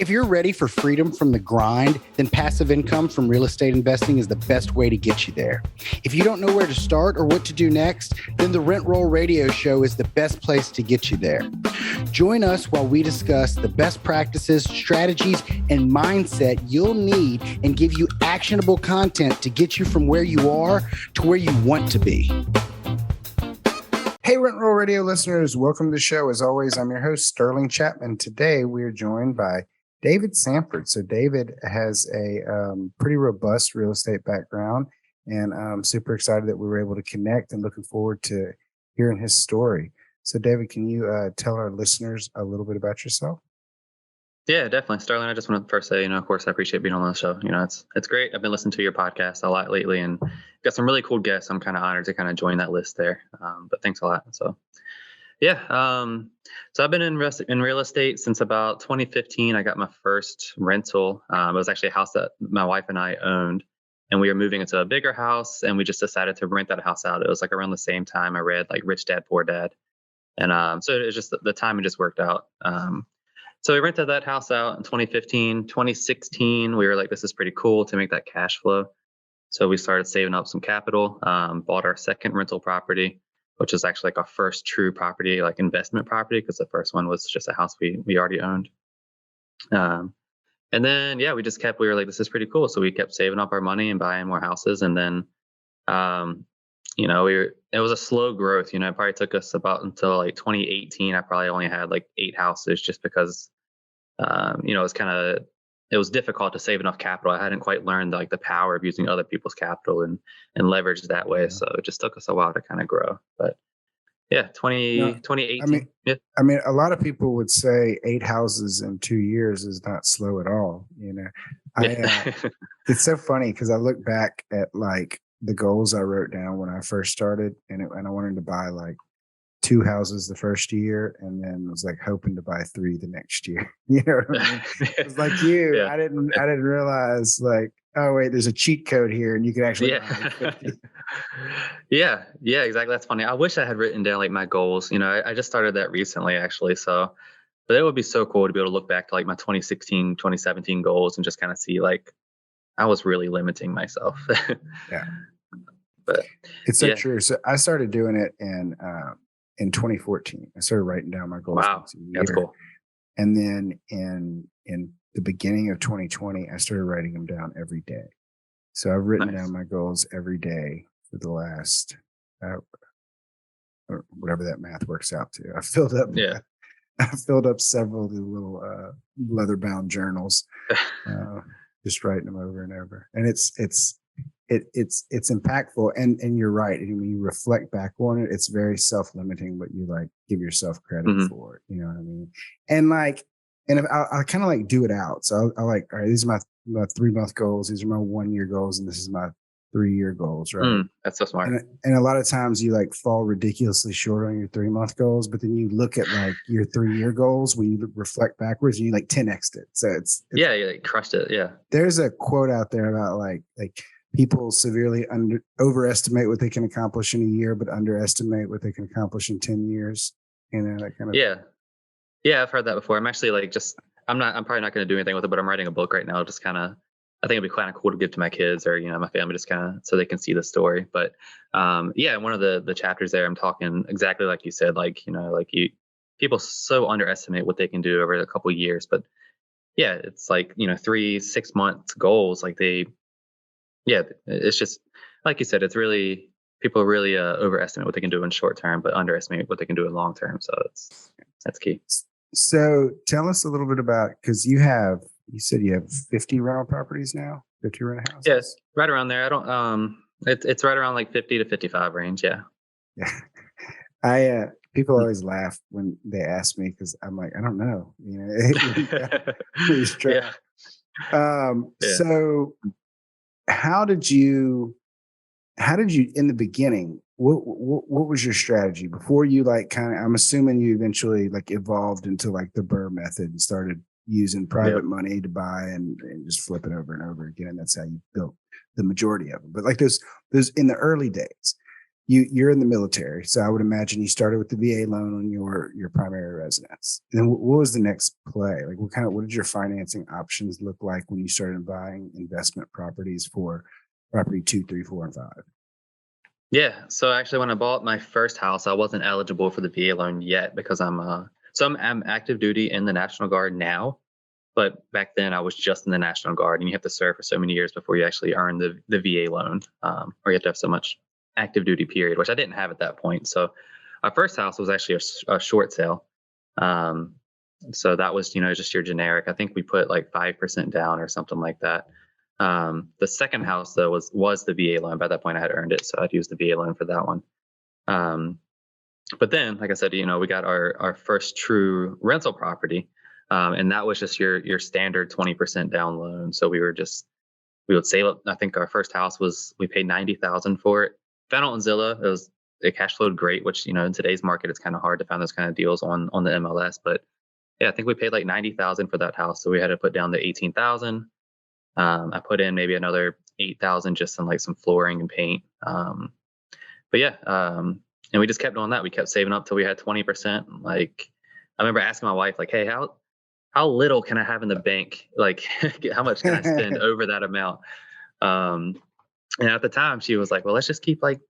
If you're ready for freedom from the grind, then passive income from real estate investing is the best way to get you there. If you don't know where to start or what to do next, then the Rent Roll Radio Show is the best place to get you there. Join us while we discuss the best practices, strategies, and mindset you'll need and give you actionable content to get you from where you are to where you want to be. Hey, Rent Roll Radio listeners, welcome to the show. As always, I'm your host, Sterling Chapman. Today, we are joined by David Sanford. So David has a pretty robust real estate background, and I'm super excited that we were able to connect and looking forward to hearing his story. So David, can you tell our listeners a little bit about yourself? Yeah, definitely. Sterling, I just want to first say, of course, I appreciate being on the show. It's great. I've been listening to your podcast a lot lately and got some really cool guests. I'm kind of honored to kind of join that list there. But thanks a lot. So, yeah. So I've been in real estate since about 2015. I got my first rental. It was actually a house that my wife and I owned, and we were moving into a bigger house, and we just decided to rent that house out. It was like around the same time I read like Rich Dad, Poor Dad. And so it was just the timing just worked out. So we rented that house out in 2015, 2016. We were like, this is pretty cool to make that cash flow. So we started saving up some capital, bought our second rental property, which is actually like our first true property, like investment property, because the first one was just a house we already owned. And then, yeah, we were like, this is pretty cool. So we kept saving up our money and buying more houses. And then, it was a slow growth. It probably took us about until like 2018. I probably only had like 8 houses just because, it was difficult to save enough capital. I hadn't quite learned like the power of using other people's capital and leverage that way. So it just took us a while to kind of grow. But yeah, 2018. I mean, a lot of people would say 8 houses in 2 years is not slow at all. It's so funny because I look back at like the goals I wrote down when I first started, and I wanted to buy like 2 houses the first year, and then was like hoping to buy 3 the next year. You know what I mean? It was like you. Yeah. I didn't realize like, oh wait, there's a cheat code here, and you can actually buy 50. Yeah, exactly. That's funny. I wish I had written down like my goals. I just started that recently actually. So, but it would be so cool to be able to look back to like my 2016, 2017 goals and just kind of see like I was really limiting myself. Yeah. But it's so true. So I started doing it in 2014. I started writing down my goals. Wow, that's cool. And then in the beginning of 2020, I started writing them down every day. So I've written down my goals every day for the last, or whatever that math works out to. I filled up several of the little leather-bound journals, just writing them over and over. And it's impactful, and you're right. And when you reflect back on it, it's very self-limiting, but you like give yourself credit for it. You know what I mean? And if I kind of like do it out. So I like, all right, these are my 3-month goals. These are my 1-year goals, and this is my 3-year goals. Right? That's so smart. And a lot of times you like fall ridiculously short on your 3-month goals, but then you look at like your 3-year goals when you reflect backwards, and you like 10x'd it. So it's you like crushed it. Yeah. There's a quote out there about like people severely overestimate what they can accomplish in a year, but underestimate what they can accomplish in 10 years. That kind of thing. Yeah, I've heard that before. I'm actually like I'm probably not going to do anything with it, but I'm writing a book right now. Just kind of, I think it'd be kind of cool to give to my kids or, my family, just kind of so they can see the story. But one of the chapters there, I'm talking exactly like you said, people so underestimate what they can do over a couple of years. But yeah, it's like, 3-6 month goals. Like it's just like you said, it's really, people really overestimate what they can do in short term, but underestimate what they can do in long term. So that's key. So tell us a little bit about, because you said you have 50 rental properties now, 50 rental houses. Yes, right around there. I don't, it's right around like 50 to 55 range. Yeah. Yeah. People always laugh when they ask me, because I'm like, I don't know, So how did you in the beginning, what was your strategy before you I'm assuming you eventually evolved into the Burr method and started using private money to buy and just flip it over and over again. And that's how you built the majority of them. But those in the early days, you're in the military, so I would imagine you started with the VA loan on your primary residence. And then what was the next play? Like what did your financing options look like when you started buying investment properties for property 2, 3, 4, and 5? Yeah. So actually, when I bought my first house, I wasn't eligible for the VA loan yet because I'm active duty in the National Guard now. But back then, I was just in the National Guard, and you have to serve for so many years before you actually earn the VA loan, or you have to have so much active duty period, which I didn't have at that point. So our first house was actually a short sale. Um, so that was, just your generic. I think we put like 5% down or something like that. The second house though was the VA loan. By that point, I had earned it, so I'd used the VA loan for that one. But then, like I said, we got our first true rental property, and that was just your standard 20% down loan. So we would save up. I think our first house we paid $90,000 for it. Found it on Zillow. It cash flowed great, which in today's market it's kind of hard to find those kind of deals on the MLS. But yeah, I think we paid like $90,000 for that house, so we had to put down the $18,000. I put in maybe another $8,000 just in like some flooring and paint. But yeah, and we just kept doing that. We kept saving up till we had 20%. Like I remember asking my wife, like, "Hey, how little can I have in the bank? Like, how much can I spend over that amount?" And at the time, she was like, "Well, let's just keep like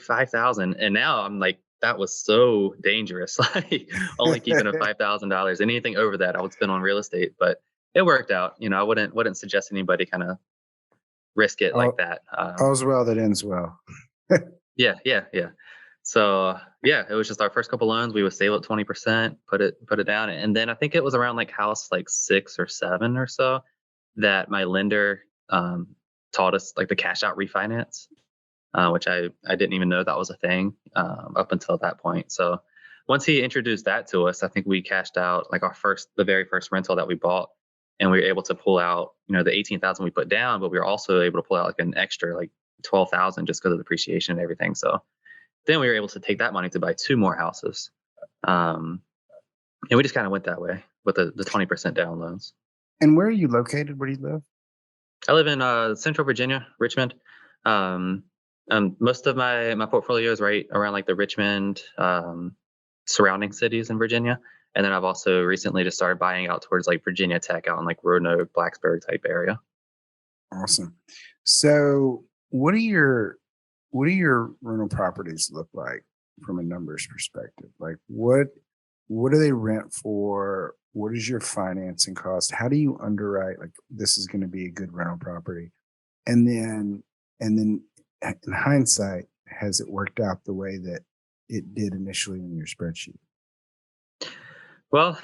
5,000." And now I'm like, that was so dangerous. Like only keeping a $5,000. Anything over that, I would spend on real estate. But it worked out. I wouldn't suggest anybody kind of risk it like that. All's well that ends well. Yeah. So yeah, it was just our first couple loans. We would save up 20%, put it down, and then I think it was around like house like 6 or 7 or so that my lender taught us like the cash out refinance, which I didn't even know that was a thing up until that point. So once he introduced that to us, I think we cashed out like the very first rental that we bought, and we were able to pull out the 18,000 we put down, but we were also able to pull out like an extra like 12,000 just because of depreciation and everything. So then we were able to take that money to buy 2 more houses. And we just kind of went that way with the 20% down loans. And where are you located? Where do you live? I live in Central Virginia, Richmond. Most of my portfolio is right around like the Richmond surrounding cities in Virginia. And then I've also recently just started buying out towards like Virginia Tech out in like Roanoke, Blacksburg type area. Awesome. So what do your rental properties look like from a numbers perspective? Like what do they rent for? What is your financing cost? How do you underwrite like this is going to be a good rental property? And then in hindsight, has it worked out the way that it did initially in your spreadsheet? Well,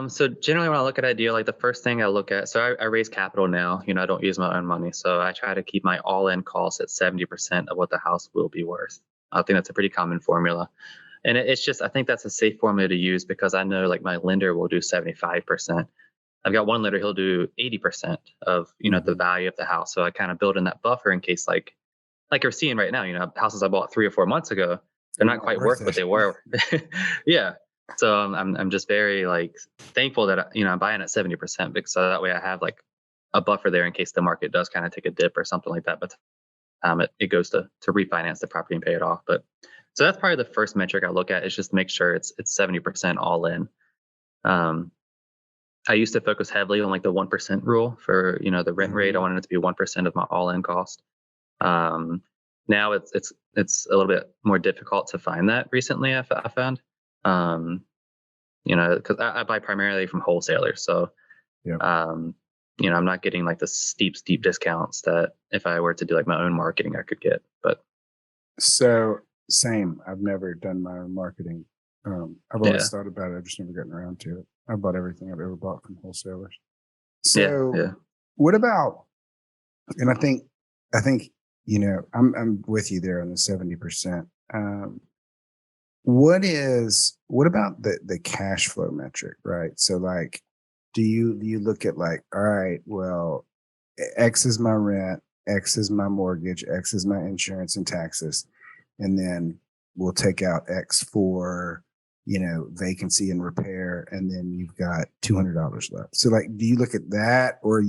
so generally when I look at a deal, like the first thing I look at, so I raise capital now, I don't use my own money. So I try to keep my all-in cost at 70% of what the house will be worth. I think that's a pretty common formula. And it's just, I think that's a safe formula to use because I know like my lender will do 75%. I've got one lender, he'll do 80% of, the value of the house. So I kind of build in that buffer in case like you're seeing right now, houses I bought 3 or 4 months ago, they're not quite worth what they were. Yeah. So I'm just very like thankful that I'm buying at 70% because so that way I have like a buffer there in case the market does kind of take a dip or something like that. But it goes to refinance the property and pay it off. But so that's probably the first metric I look at is just make sure it's 70% all in. I used to focus heavily on like the 1% rule for the rent rate. I wanted it to be 1% of my all in cost. Now it's a little bit more difficult to find that recently. I found. Because I buy primarily from wholesalers. So, I'm not getting like the steep discounts that if I were to do like my own marketing, I could get. But so same. I've never done my own marketing. I've always thought about it. I've just never gotten around to it. I bought everything I've ever bought from wholesalers. So what about, and I think, I'm with you there on the 70%. What about the cash flow metric, right? So like, do you look at like, all right, well, X is my rent, X is my mortgage, X is my insurance and taxes, and then we'll take out X for, vacancy and repair, and then you've got $200 left. So like, do you look at that, or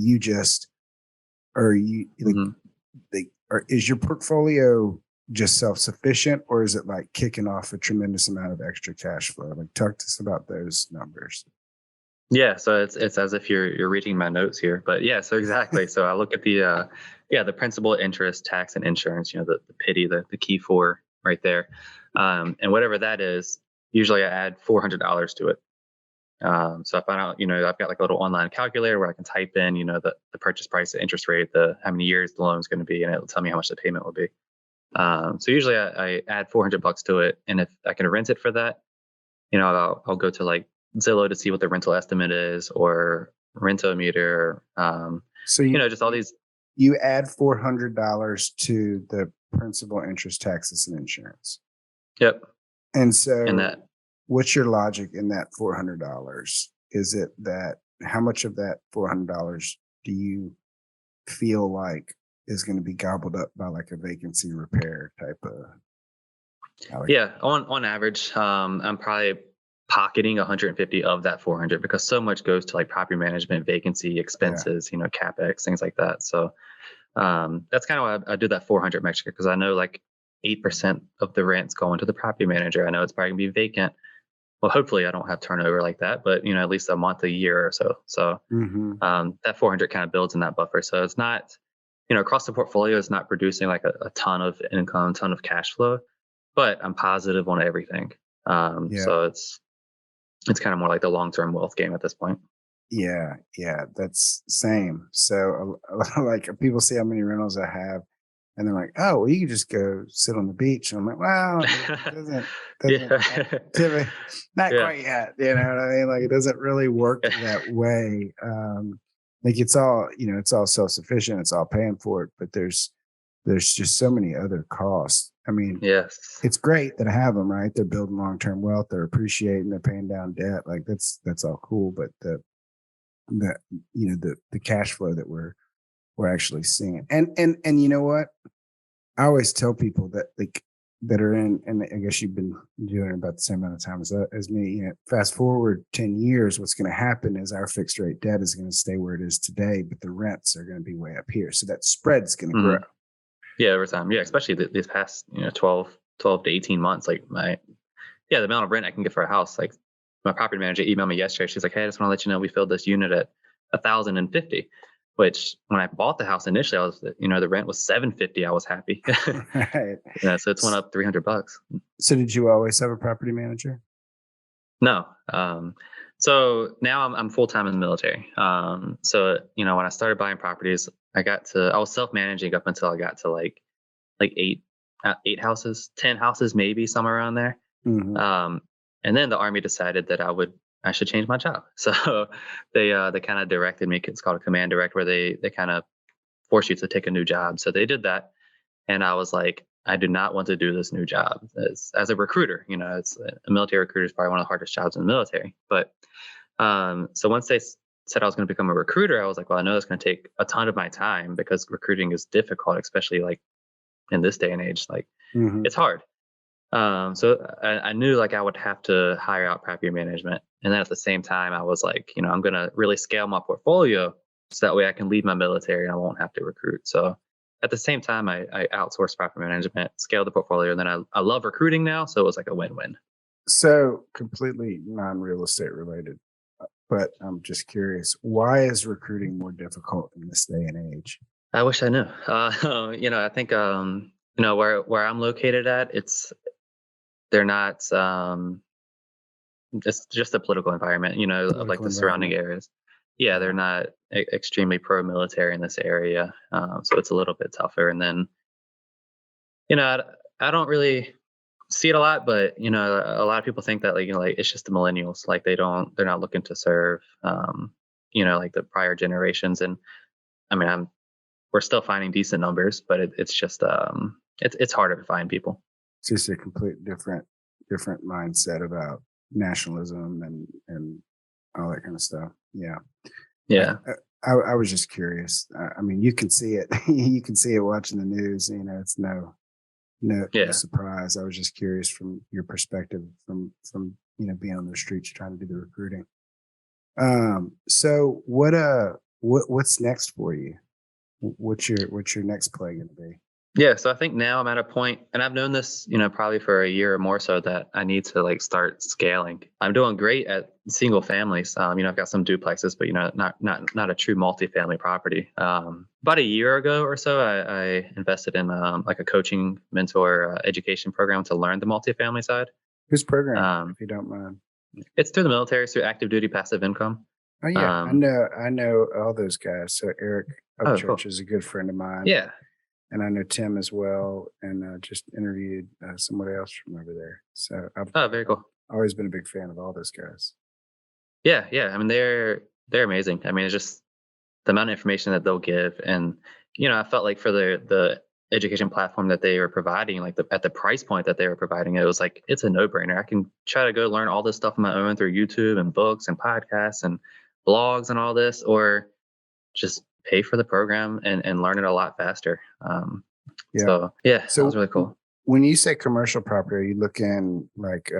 is your portfolio just self-sufficient, or is it like kicking off a tremendous amount of extra cash flow? Like, talk to us about those numbers. Yeah, so it's as if you're reading my notes here, but yeah, so exactly. So I look at the principal, interest, tax, and insurance. The pity, the key four right there, and whatever that is. Usually, I add $400 to it. So I find out, I've got like a little online calculator where I can type in, the purchase price, the interest rate, the how many years the loan is going to be, and it'll tell me how much the payment will be. So usually I add $400 to it, and if I can rent it for that, I'll go to like Zillow to see what the rental estimate is, or Rentometer. So Just all these. you add $400 to the principal, interest, taxes, and insurance. Yep. And so, And that. what's your logic in that $400? Is it that how much of that $400 do you feel like is going to be gobbled up by like a vacancy repair type of? Yeah, on average, I'm probably pocketing 150 of that 400 because so much goes to like property management, vacancy expenses, CapEx, things like that. So that's kind of why I do that 400 metric, because I know like 8% of the rent's going to the property manager. I know it's probably gonna be vacant. Well, hopefully I don't have turnover like that, but at least a month, a year or so. So that 400 kind of builds in that buffer. So it's not, across the portfolio, it's not producing like a ton of income, ton of cash flow, but I'm positive on everything. So it's kind of more like the long-term wealth game at this point. Yeah, that's same. So like people see how many rentals I have, and they're like, "Oh, well, you can just go sit on the beach." And I'm like, "Well, it doesn't Yeah. not Yeah. quite yet." You know what I mean? Like, it doesn't really work that way. Like, it's all it's all self-sufficient. It's all paying for it, but there's just so many other costs. I mean, Yes. it's great that I have them, right? They're building long-term wealth. They're appreciating. They're paying down debt. Like, that's all cool, but the cash flow that we're actually seeing. And you know what? I always tell people that like that are in, and I guess you've been doing it about the same amount of time as me. Fast forward 10 years, what's going to happen is our fixed rate debt is going to stay where it is today, but the rents are going to be way up here. So that spread's going to grow. Yeah, over time. Yeah, especially these past 12 to 18 months. Like the amount of rent I can get for a house. Like my property manager emailed me yesterday. She's like, "Hey, I just want to let you know we filled this unit at 1,050." Which when I bought the house initially, I was the rent was 750. I was happy. Right. Yeah, so it's went up $300. So did you always have a property manager? No. So now I'm full time in the military. So when I started buying properties, I was self managing up until I got to like eight houses, 10 houses, maybe somewhere around there. And then the Army decided that I should change my job. So they kind of directed me. It's called a command direct, where they kind of force you to take a new job. So they did that, and I was like, I do not want to do this new job as a recruiter. It's a military recruiter is probably one of the hardest jobs in the military. But so once they said I was going to become a recruiter, I was like, well, I know it's going to take a ton of my time because recruiting is difficult, especially like in this day and age. Like it's hard. So I knew like I would have to hire out property management. And then at the same time, I was like, I'm going to really scale my portfolio so that way I can leave my military and I won't have to recruit. So at the same time, I outsourced property management, scaled the portfolio, and then I love recruiting now. So it was like a win-win. So completely non-real estate related, but I'm just curious, why is recruiting more difficult in this day and age? I wish I knew. I think, where I'm located at, they're not, it's just the political environment, of like the surrounding areas. Yeah, they're not extremely pro-military in this area. So it's a little bit tougher. And then, I don't really see it a lot, but, a lot of people think that like it's just the millennials, like they're not looking to serve, like the prior generations. And I mean, we're still finding decent numbers, but it's just, it's harder to find people. It's just a complete different mindset about nationalism and all that kind of stuff. Yeah. I was just curious. I mean, you can see it. You can see it watching the news. It's no surprise. I was just curious from your perspective, from being on the streets trying to do the recruiting. So what's next for you? What's your next play going to be? Yeah, so I think now I'm at a point, and I've known this, probably for a year or more so, that I need to like start scaling. I'm doing great at single families. I've got some duplexes, but not a true multifamily property. About a year ago or so, I invested in like a coaching mentor education program to learn the multifamily side. Whose program, Um, if you don't mind? it's through the military, it's through active duty passive income. Oh yeah, Um, I know all those guys. So Eric oh, Upchurch cool. is a good friend of mine, Yeah. and I know Tim as well. And just interviewed somebody else from over there. So I've Oh, very cool. always been a big fan of all those guys. Yeah, yeah. I mean, they're amazing. I mean, it's just the amount of information that they'll give, and I felt like for the education platform that they were providing, like at the price point that they were providing, it was like it's a no brainer. I can try to go learn all this stuff on my own through YouTube and books and podcasts and blogs and all this, or just pay for the program and learn it a lot faster. Yeah. So yeah, that was So really cool. when you say commercial property, are you looking like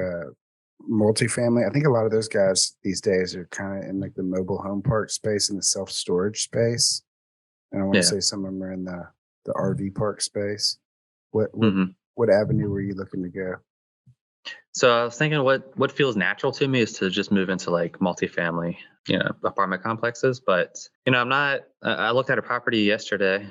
multifamily? I think a lot of those guys these days are kind of in like the mobile home park space and the self storage space. And I want to Yeah. say some of them are in the RV park space. What hmm what avenue were you looking to go? So I was thinking what feels natural to me is to just move into like multifamily, apartment complexes. But I'm not. I looked at a property yesterday.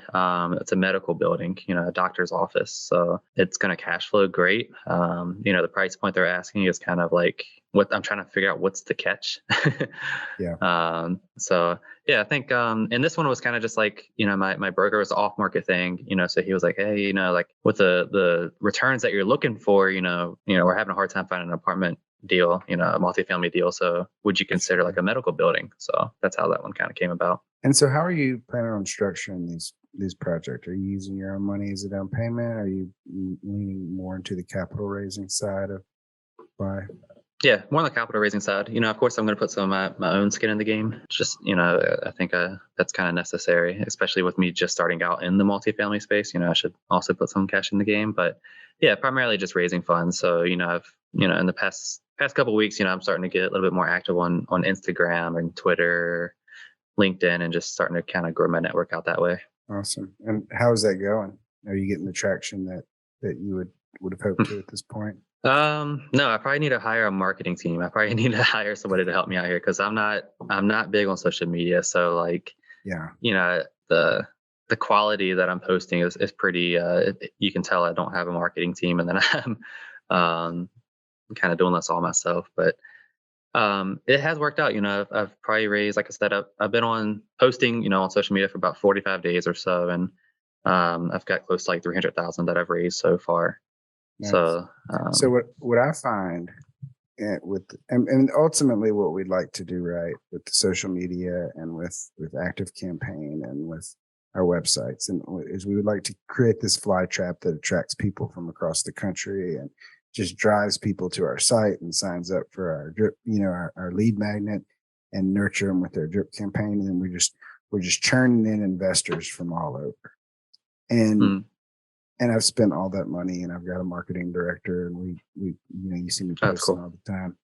It's a medical building, a doctor's office. So it's going to cash flow great. The price point they're asking is kind of like what I'm trying to figure out. What's the catch? Yeah. So yeah, I think and this one was kind of just like, my broker was off market thing, so he was like, hey, like with the returns that you're looking for, we're having a hard time finding an apartment deal, a multifamily deal. So would you consider like a medical building? So that's how that one kind of came about. And so, how are you planning on structuring these projects? Are you using your own money as a down payment? Are you leaning more into the capital raising side of buy? Yeah, more on the capital raising side. Of course, I'm going to put some of my own skin in the game. Just, I think that's kind of necessary, especially with me just starting out in the multifamily space. I should also put some cash in the game. But yeah, primarily just raising funds. So, I've, in the past couple of weeks, I'm starting to get a little bit more active on Instagram and Twitter, LinkedIn, and just starting to kind of grow my network out that way. Awesome. And how is that going? Are you getting the traction that you would have hoped to at this point? No, I probably need to hire a marketing team. I probably need to hire somebody to help me out here because I'm not big on social media. So like, Yeah. The quality that I'm posting is pretty. You can tell I don't have a marketing team, and then I'm kind of doing this all myself. But it has worked out. I've probably raised, like I said, I've been on posting, on social media for about 45 days or so, and I've got close to like 300,000 that I've raised so far. Nice. So, So what I find and ultimately what we'd like to do right with the social media and with active campaign and with our websites and is we would like to create this fly trap that attracts people from across the country and just drives people to our site and signs up for our drip, our lead magnet and nurture them with their drip campaign. And then we're just churning in investors from all over. And I've spent all that money and I've got a marketing director and we you see me posting all the time,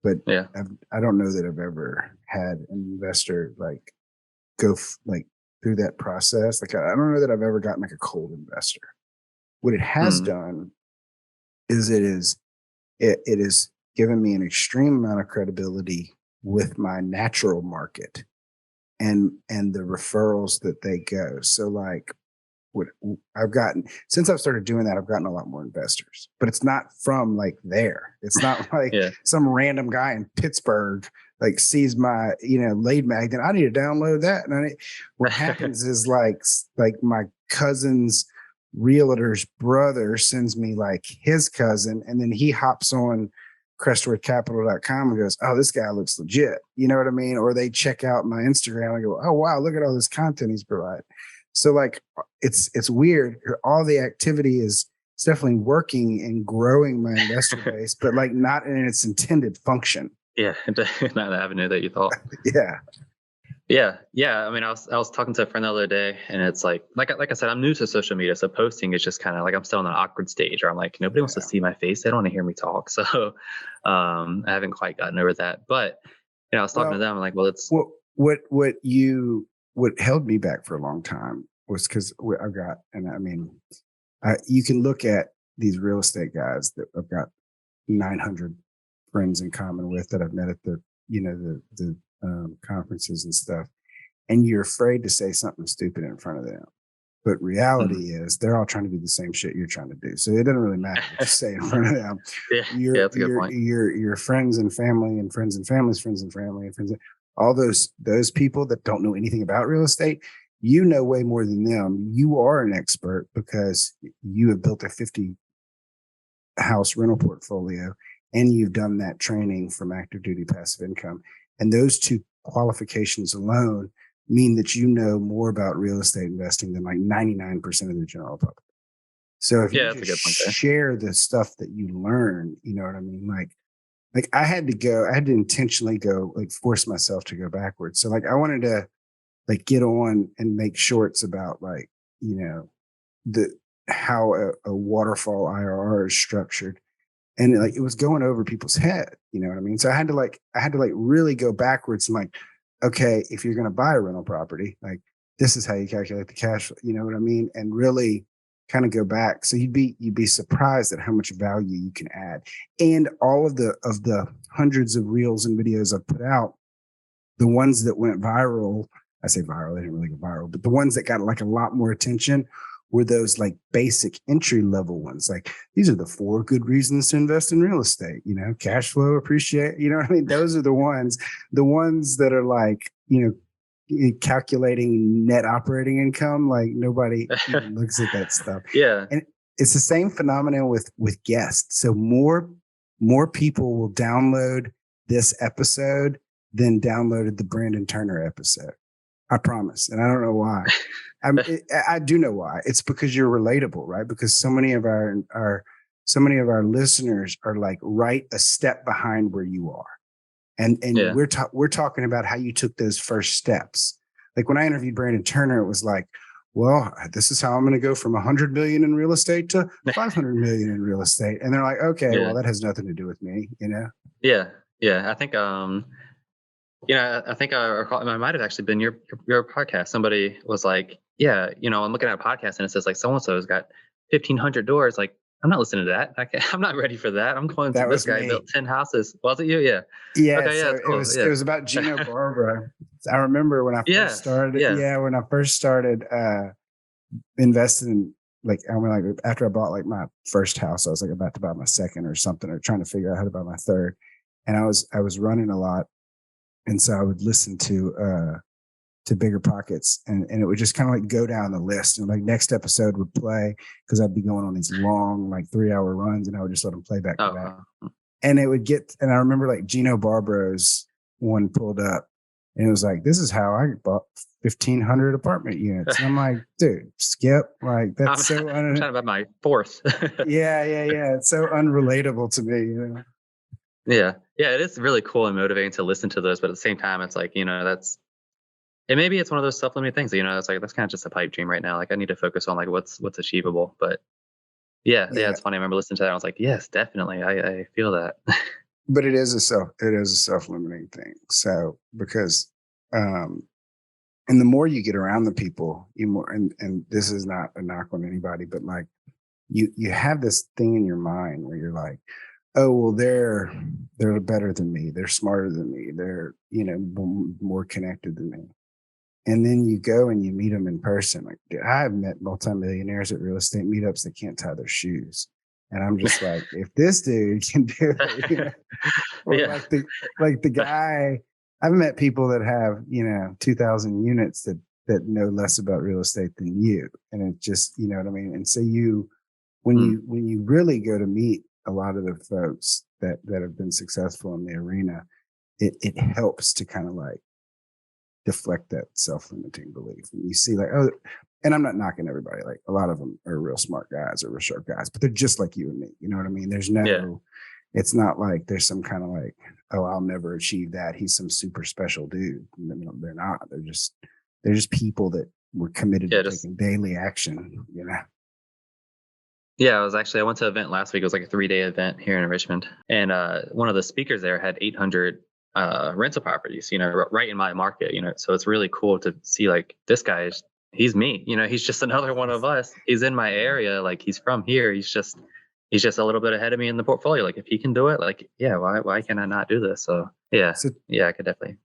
but yeah, I don't know that I've ever had an investor like go through that process. Like, I don't know that I've ever gotten like a cold investor. What it has done is it has given me an extreme amount of credibility with my natural market and the referrals that they go. So like, what I've gotten since I've started doing that, I've gotten a lot more investors, but it's not from like there. It's not like some random guy in Pittsburgh like sees my lead magnet. I need to download that. And what happens is like my cousin's realtor's brother sends me like his cousin, and then he hops on crestwoodcapital.com and goes, oh, this guy looks legit. You know what I mean? Or they check out my Instagram and go, oh wow, look at all this content he's providing. So like it's weird. All the activity is it's definitely working and growing my investor base, but like not in its intended function. Yeah, not the avenue that you thought. Yeah. I mean, I was talking to a friend the other day, and it's like I said, I'm new to social media, so posting is just kind of like I'm still in an awkward stage where I'm like, nobody wants to see my face. They don't want to hear me talk. So I haven't quite gotten over that. But I was talking to them. I'm like, well, it's what held me back for a long time was because I've got, and I mean, You can look at these real estate guys that I've got 900 friends in common with that I've met at the, the conferences and stuff. And you're afraid to say something stupid in front of them. But reality is they're all trying to do the same shit you're trying to do. So it doesn't really matter what you say in front of them. That's a good point. Your friends and family and friends and families, friends and family and friends, all those people that don't know anything about real estate, you know way more than them. You are an expert because you have built a 50 house rental portfolio and you've done that training from active duty passive income. And those two qualifications alone mean that you know more about real estate investing than like 99% of the general public. So if you just share the stuff that you learn, you know what I mean? Like I had to intentionally go, like force myself to go backwards. So like I wanted to like get on and make shorts about like, how a waterfall IRR is structured. And like it was going over people's head, you know what I mean? So I had to really go backwards and like, okay, if you're going to buy a rental property, like this is how you calculate the cash flow, you know what I mean? And really kind of go back. So you'd be surprised at how much value you can add. And all of the hundreds of reels and videos I've put out, the ones that went viral, I say viral, they didn't really go viral, but the ones that got like a lot more attention were those like basic entry level ones. Like these are the 4 good reasons to invest in real estate, cash flow, appreciate, you know what I mean? Those are the ones that are like, calculating net operating income. Like nobody even looks at that stuff. Yeah. And it's the same phenomenon with guests. So more people will download this episode than downloaded the Brandon Turner episode. I promise. And I don't know why. I do know why. It's because you're relatable, right? Because so many of our listeners are like right a step behind where you are. And we're talking about how you took those first steps. Like when I interviewed Brandon Turner, it was like, well, this is how I'm going to go from 100 million in real estate to 500 million in real estate. And they're like, okay, well, that has nothing to do with me, Yeah. Yeah. I think, I think I might have actually been your podcast. Somebody was like, yeah, I'm looking at a podcast and it says like so-and-so's got 1,500 doors. Like, I'm not listening to that. I'm not ready for that. I'm going to this guy me. Built 10 houses. Was it you? Yeah. Yeah. Okay, so cool. It was about Gino Barbara. I remember when I first started. Yeah. When I first started investing, like after I bought like my first house, I was like about to buy my second or something, or trying to figure out how to buy my third. And I was running a lot. And so I would listen to Bigger Pockets and it would just kind of like go down the list, and like next episode would play because I'd be going on these long, like 3-hour runs, and I would just let them play back to back. And it would and I remember like Gino Barbara's one pulled up and it was like, this is how I bought 1,500 apartment units. And I'm like, dude, skip. Like that's I'm talking about my fourth. Yeah. It's so unrelatable to me, Yeah. It is really cool and motivating to listen to those, but at the same time, it's like, and maybe it's one of those self-limiting things, it's like, that's kind of just a pipe dream right now. Like I need to focus on like what's achievable, but yeah, it's funny. I remember listening to that. I was like, yes, definitely. I feel that. But it is a self-limiting thing. So because, and the more you get around the people, you more, and this is not a knock on anybody, but like you have this thing in your mind where you're like, oh, well, they're better than me. They're smarter than me. They're, more connected than me. And then you go and you meet them in person. Like, dude, I've met multimillionaires at real estate meetups that can't tie their shoes. And I'm just like, if this dude can do it, or like the guy, I've met people that have, 2,000 units that know less about real estate than you. And it just, you know what I mean? And so when you really go to meet a lot of the folks that have been successful in the arena, it helps to kind of like deflect that self-limiting belief. And you see like, oh, and I'm not knocking everybody. Like a lot of them are real smart guys or real sharp guys, but they're just like you and me. You know what I mean? There's it's not like there's some kind of like, oh, I'll never achieve that. He's some super special dude. They're not. They're just people that were committed to taking daily action, Yeah, I went to an event last week. It was like a 3-day event here in Richmond. And one of the speakers there had 800 rental properties, right in my market, so it's really cool to see like this guy he's me. He's just another one of us. He's in my area. Like, he's from here. He's just a little bit ahead of me in the portfolio. Like, if he can do it, like, yeah, why can I not do this? So yeah, So I could definitely.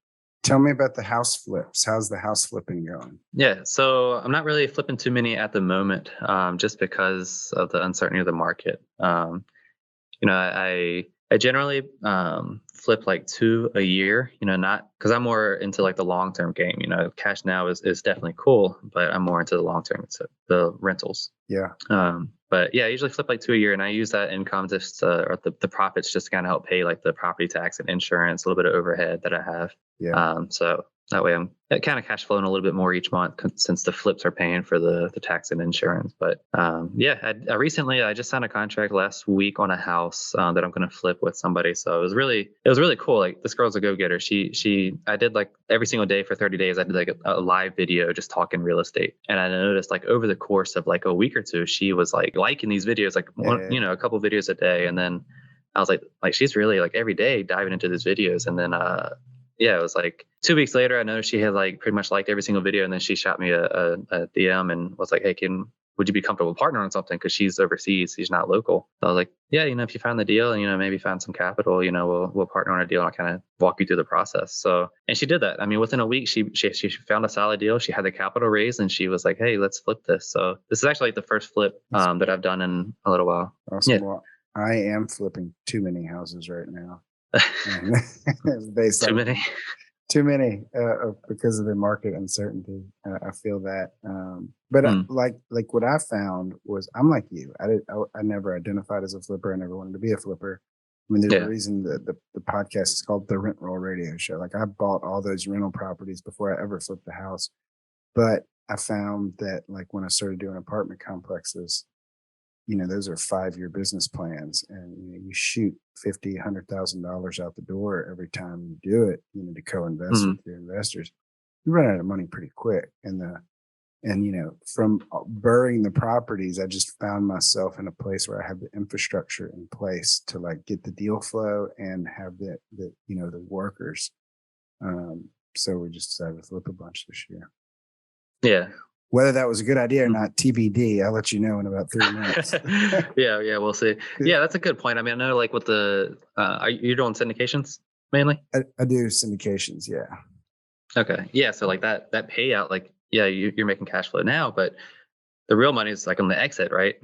tell me about the house flips. How's the house flipping going? Yeah, so I'm not really flipping too many at the moment, just because of the uncertainty of the market. I generally flip like 2 a year, not because I'm more into like the long term game. Cash now is definitely cool, but I'm more into the long term, so the rentals. Yeah. But yeah, I usually flip like 2 a year, and I use that income just or the profits just to kind of help pay like the property tax and insurance, a little bit of overhead that I have. Yeah. So that way I'm kind of cash flowing a little bit more each month since the flips are paying for the tax and insurance. But I recently I just signed a contract last week on a house that I'm going to flip with somebody. So it was really cool. Like, this girl's a go-getter. I did like every single day for 30 days. I did like a live video just talking real estate. And I noticed like over the course of like a week or two, she was like liking these videos, like a couple videos a day. And then I was like she's really like every day diving into these videos. And then it was like 2 weeks later, I noticed she had like pretty much liked every single video. And then she shot me a DM and was like, hey, would you be comfortable partnering on something? Because she's overseas, she's not local. So I was like, yeah, if you find the deal and, maybe find some capital, we'll partner on a deal and I'll kind of walk you through the process. So, and she did that. I mean, within a week, she found a solid deal. She had the capital raised and she was like, hey, let's flip this. So this is actually like the first flip that I've done in a little while. Awesome. Yeah. Well, I am flipping too many houses right now. Too many because of the market uncertainty. I feel that. But like what I found was, I'm like you. I never identified as a flipper. I never wanted to be a flipper. I mean, there's a reason that the podcast is called the Rent Roll Radio Show. Like, I bought all those rental properties before I ever flipped the house. But I found that like when I started doing apartment complexes, those are 5-year business plans, and you shoot $100,000 out the door every time you do it. To co-invest with your investors, you run out of money pretty quick. And from burying the properties, I just found myself in a place where I have the infrastructure in place to like get the deal flow and have the workers. So we just decided to flip a bunch this year. Yeah. Whether that was a good idea or not, TBD. I'll let you know in about 3 minutes. Yeah, we'll see. Yeah, that's a good point. I mean, I know like with the, are you doing syndications mainly? I do syndications, yeah. Okay, yeah. So like that payout, like, yeah, you're making cash flow now, but the real money is like on the exit, right?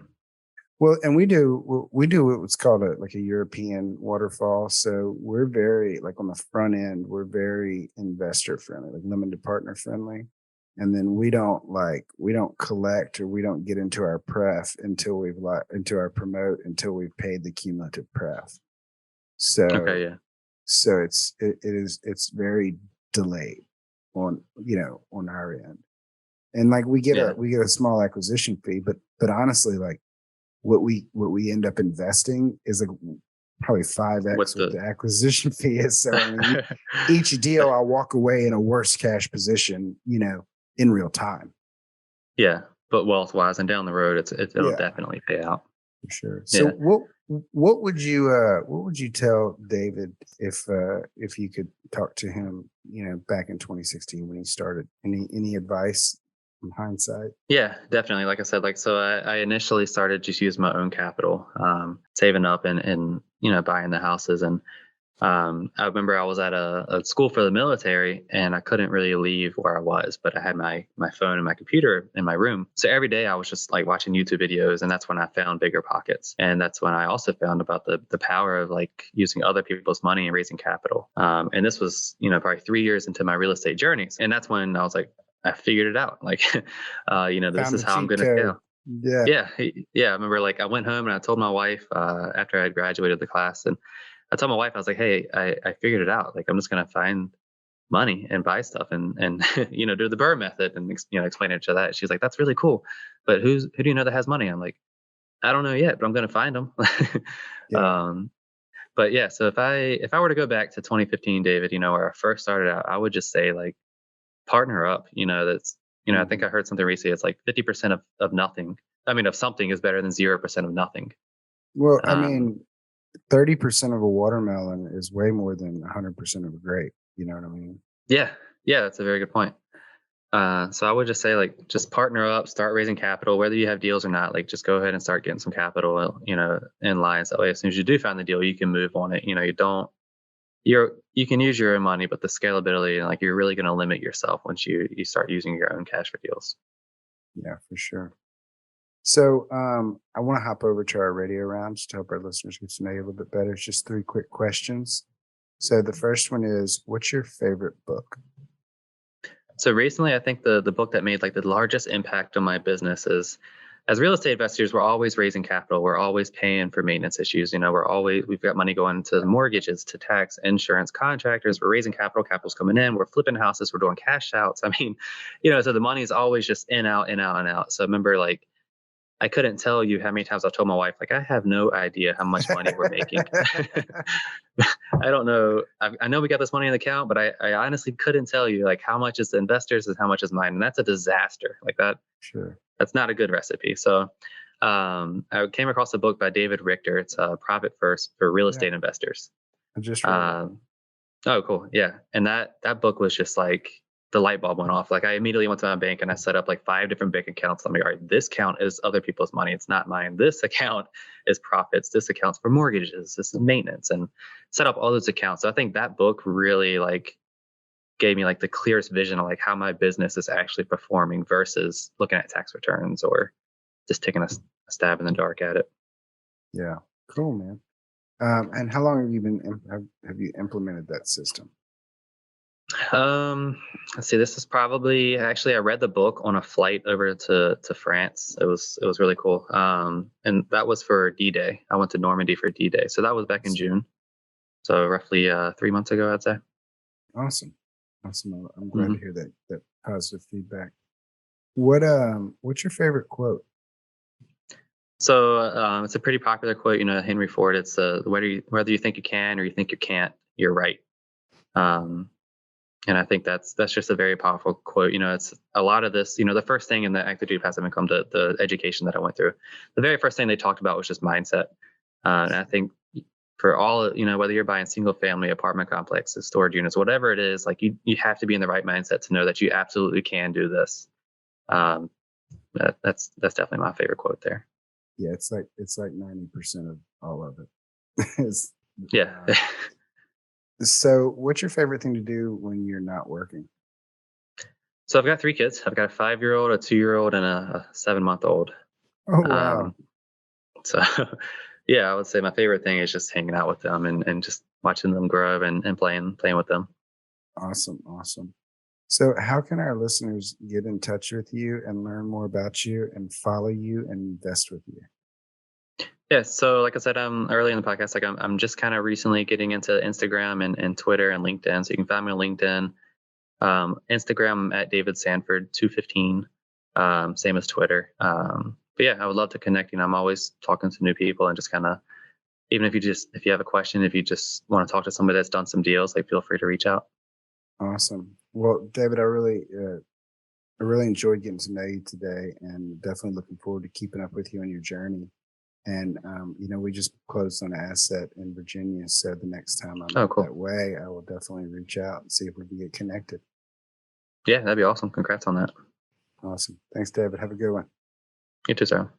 Well, and we do what's called a European waterfall. So we're very, like, on the front end, we're very investor friendly, like limited partner friendly. And then we don't collect, or we don't get into our pref until into our promote until we've paid the cumulative pref. So okay, yeah. So it's very delayed on our end, and like we get a small acquisition fee, but honestly, like what we end up investing is like probably 5x what the acquisition fee is. So I mean, each deal I'll walk away in a worse cash position, in real time. Yeah, but wealth wise and down the road, it'll definitely pay out for sure. So what would you tell David if you could talk to him, back in 2016 when he started? Any advice from hindsight? Yeah, definitely. Like I said, so I initially started just using my own capital, saving up and buying the houses. And I remember I was at a school for the military, and I couldn't really leave where I was, but I had my phone and my computer in my room. So every day I was just like watching YouTube videos, and that's when I found Bigger Pockets. And that's when I also found about the power of like using other people's money and raising capital. And this was, probably 3 years into my real estate journeys. And that's when I was like, I figured it out. Like, this is how I'm going to scale. Yeah. I remember like I went home and I told my wife after I had graduated the class, and I told my wife, I was like, hey, I figured it out. Like, I'm just going to find money and buy stuff and do the Burr method and, explain it to that. She's like, that's really cool. But who do you know that has money? I'm like, I don't know yet, but I'm going to find them. But yeah, so if I were to go back to 2015, David, where I first started out, I would just say like, partner up. That's, I think I heard something recently. It's like 50% of nothing. I mean, of something is better than 0% of nothing. Well, I mean, 30% of a watermelon is way more than 100% of a grape. You know what I mean? Yeah, that's a very good point. So I would just say, like, just partner up, start raising capital, whether you have deals or not. Like, just go ahead and start getting some capital, in line. So that way, as soon as you do find the deal, you can move on it. You can use your own money, but the scalability, and like, you're really going to limit yourself once you start using your own cash for deals. Yeah, for sure. So I want to hop over to our radio rounds to help our listeners get to know you a little bit better. It's just 3 quick questions. So the first one is, what's your favorite book? So recently, I think the book that made like the largest impact on my business is, as real estate investors, we're always raising capital. We're always paying for maintenance issues. We've got money going to mortgages, to tax, insurance, contractors. We're raising capital. Capital's coming in. We're flipping houses. We're doing cash outs. I mean, so the money is always just in, out, in, out, and out. So I remember, like, I couldn't tell you how many times I've told my wife, like, I have no idea how much money we're making. I don't know. I know we got this money in the account, but I honestly couldn't tell you, like, how much is the investors and how much is mine. And that's a disaster. Like that. Sure. That's not a good recipe. So I came across a book by David Richter. It's Profit First for Real Estate Investors. I just read it. Oh, cool. Yeah. And that book was just like, the light bulb went off. Like, I immediately went to my bank and I set up like 5 different bank accounts. I'm like, all right, this account is other people's money. It's not mine. This account is profits. This account's for mortgages. This is maintenance, and set up all those accounts. So I think that book really like gave me like the clearest vision of like how my business is actually performing versus looking at tax returns or just taking a stab in the dark at it. Yeah. Cool, man. And how long have you implemented that system? Let's see, this is probably, actually, I read the book on a flight over to France. It was really cool. And that was for D-Day. I went to Normandy for D-Day. So that was back in June. So roughly 3 months ago, I'd say. Awesome. I'm glad to hear that positive feedback. What's your favorite quote? So it's a pretty popular quote, Henry Ford. It's whether you think you can or you think you can't, you're right. And I think that's just a very powerful quote. It's a lot of this, the first thing in the Active Duty Passive Income, the education that I went through, the very first thing they talked about was just mindset. And I think for all, whether you're buying single family apartment complexes, storage units, whatever it is, like you have to be in the right mindset to know that you absolutely can do this. That's definitely my favorite quote there. Yeah, it's like 90% of all of it. Yeah. So what's your favorite thing to do when you're not working? So I've got 3 kids. I've got a 5-year-old, a 2-year-old, and a 7-month-old. Oh, wow. So yeah, I would say my favorite thing is just hanging out with them and just watching them grow and playing with them. Awesome. So how can our listeners get in touch with you and learn more about you and follow you and invest with you? Yeah, so like I said, early in the podcast, like I'm just kind of recently getting into Instagram and Twitter and LinkedIn. So you can find me on LinkedIn, Instagram at David Sanford 215, same as Twitter. But yeah, I would love to connect. I'm always talking to new people, and just kind of, even if you have a question, if you just want to talk to somebody that's done some deals, like, feel free to reach out. Awesome. Well, David, I really enjoyed getting to know you today, and definitely looking forward to keeping up with you on your journey. And, we just closed on an asset in Virginia. So the next time I'm that way, I will definitely reach out and see if we can get connected. Yeah, that'd be awesome. Congrats on that. Awesome. Thanks, David. Have a good one. You too, sir.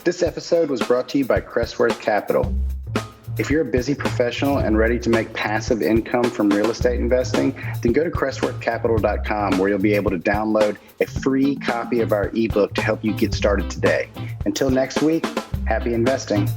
This episode was brought to you by Crestworth Capital. If you're a busy professional and ready to make passive income from real estate investing, then go to crestworthcapital.com, where you'll be able to download a free copy of our ebook to help you get started today. Until next week, happy investing.